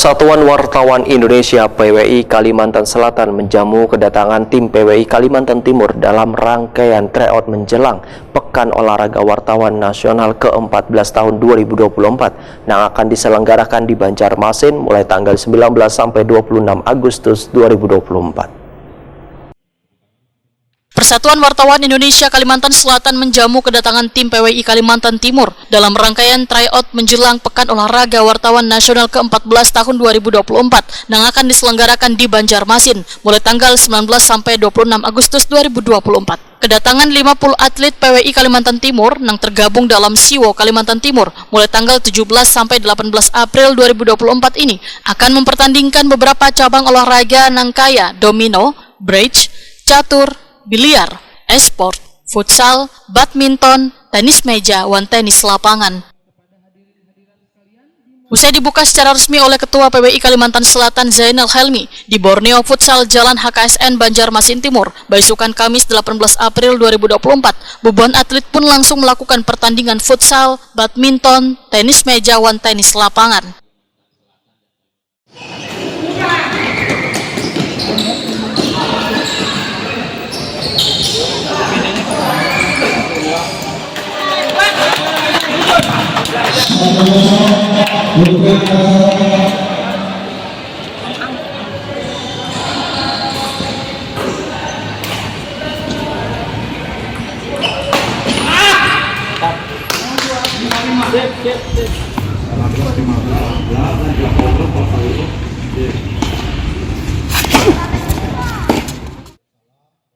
Persatuan Wartawan Indonesia (PWI) Kalimantan Selatan menjamu kedatangan tim PWI Kalimantan Timur dalam rangkaian tryout menjelang Pekan Olahraga Wartawan Nasional ke-14 tahun 2024 yang akan diselenggarakan di Banjarmasin mulai tanggal 19 sampai 26 Agustus 2024. Persatuan Wartawan Indonesia Kalimantan Selatan menjamu kedatangan tim PWI Kalimantan Timur dalam rangkaian tryout menjelang Pekan Olahraga Wartawan Nasional ke-14 tahun 2024 yang akan diselenggarakan di Banjarmasin mulai tanggal 19 sampai 26 Agustus 2024. Kedatangan 50 atlet PWI Kalimantan Timur yang tergabung dalam Siwo Kalimantan Timur mulai tanggal 17 sampai 18 April 2024 ini akan mempertandingkan beberapa cabang olahraga yang kaya domino, bridge, catur, biliar, e-sport, futsal, badminton, tenis meja, dan tenis lapangan. Usai dibuka secara resmi oleh Ketua PWI Kalimantan Selatan Zainal Helmi di Borneo Futsal Jalan HKSN Banjarmasin Timur, beisukan Kamis 18 April 2024, beberapa atlet pun langsung melakukan pertandingan futsal, badminton, tenis meja, dan tenis lapangan.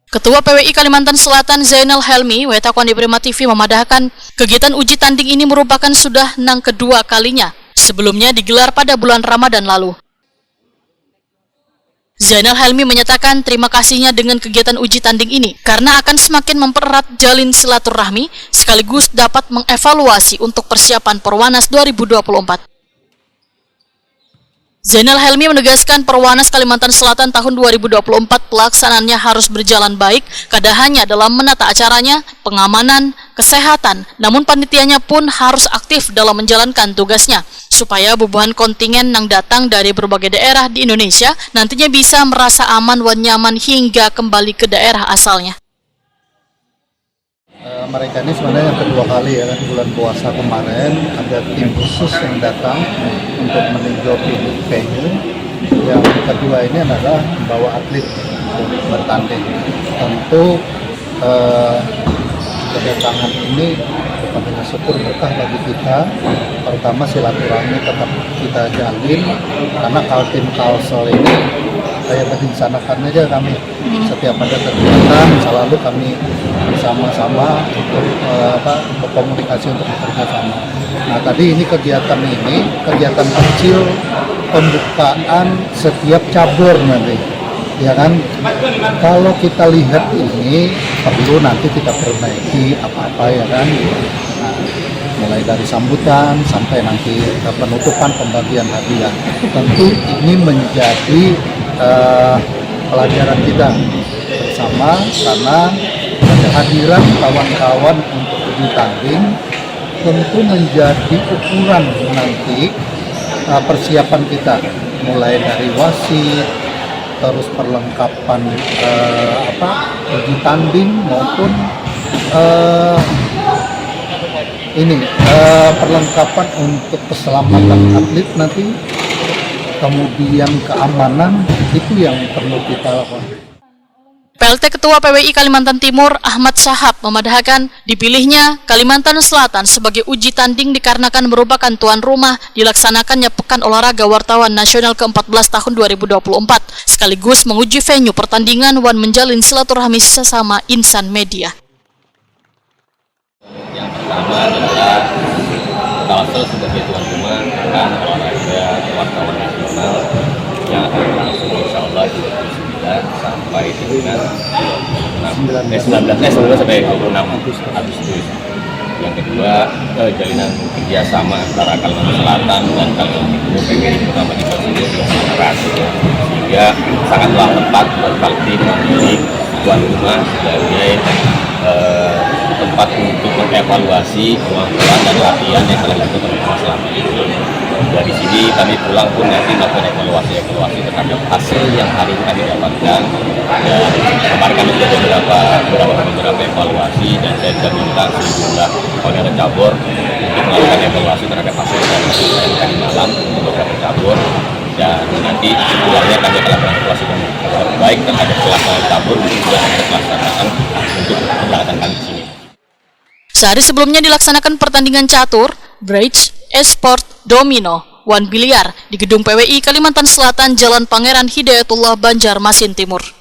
Ketua PWI Kalimantan Selatan Zainal Helmi, Wetakon di Prima TV memadahkan kegiatan uji tanding ini merupakan sudah yang kedua kalinya. Sebelumnya digelar pada bulan Ramadan lalu. Zainal Helmi menyatakan terima kasihnya dengan kegiatan uji tanding ini karena akan semakin mempererat jalin silaturahmi sekaligus dapat mengevaluasi untuk persiapan Perwanas 2024. Zainal Helmi menegaskan Perwanas Kalimantan Selatan tahun 2024 pelaksanaannya harus berjalan baik, kada hanya dalam menata acaranya, pengamanan, kesehatan, namun panitianya pun harus aktif dalam menjalankan tugasnya, supaya beban kontingen yang datang dari berbagai daerah di Indonesia nantinya bisa merasa aman dan nyaman hingga kembali ke daerah asalnya. Mereka ini sebenarnya yang kedua kali ya kan, bulan puasa kemarin ada tim khusus yang datang untuk meninjau venue. Yang kedua ini adalah membawa atlet untuk bertanding. Tentu kedatangan ini bukan hanya syukur berkah bagi kita, pertama silaturahmi tetap kita jalin karena Kaltim Kalsel ini kayak direncanakan aja kami setiap ada kegiatan selalu kami bersama-sama untuk berkomunikasi untuk bekerja sama. Nah tadi ini kegiatan kecil pembukaan setiap cabur nanti, ya kan? Kalau kita lihat ini perlu nanti kita perbaiki apa-apa ya kan. Nah, mulai dari sambutan sampai nanti penutupan pembagian hadiah. Tentu ini menjadi pelajaran kita bersama karena kehadiran kawan-kawan untuk uji tanding tentu menjadi ukuran nanti persiapan kita mulai dari wasit, terus perlengkapan uji tanding maupun perlengkapan untuk keselamatan atlet nanti, kemudian keamanan itu yang perlu kita lakukan. PLT Ketua PWI Kalimantan Timur Ahmad Syahab memadahkan dipilihnya Kalimantan Selatan sebagai uji tanding dikarenakan merupakan tuan rumah dilaksanakannya Pekan Olahraga Wartawan Nasional ke-14 tahun 2024 sekaligus menguji venue pertandingan dan menjalin silaturahmi sesama insan media. Yang pertama adalah Kalsel sebagai tuan rumah Pekan Olahraga Wartawan Nasional yang akan berlangsung insyaallah 29 sampai dengan 19 sampai 26 Agustus. Yang kedua, jalinan kerjasama antara Kalimantan Selatan dan Kalimantan Timur PWI terutama di Banjarmasin erat, sehingga sangatlah tepat buat Kaltim memilih tuan rumah sebagai tempat untuk mengevaluasi kemampuan dan latihan yang telah dilakukan selama ini. Dari sini kami pulang pun nanti melakukan evaluasi terhadap hasil yang hari ini kami dapatkan. Dan kemarin kami sudah beberapa evaluasi, dan saya sudah minta sejumlah koordinator cabur untuk melakukan evaluasi terhadap hasil dari tadi malam untuk beberapa cabur. Dan nanti setelahnya kami akan lakukan evaluasi baik terhadap pelaksanaan cabur dan juga terhadap pelaksanaan untuk keberangkatan kami di sini. Sehari sebelumnya dilaksanakan pertandingan catur, bridge, e-sport, domino, one biliar di Gedung PWI Kalimantan Selatan, Jalan Pangeran Hidayatullah, Banjarmasin Timur.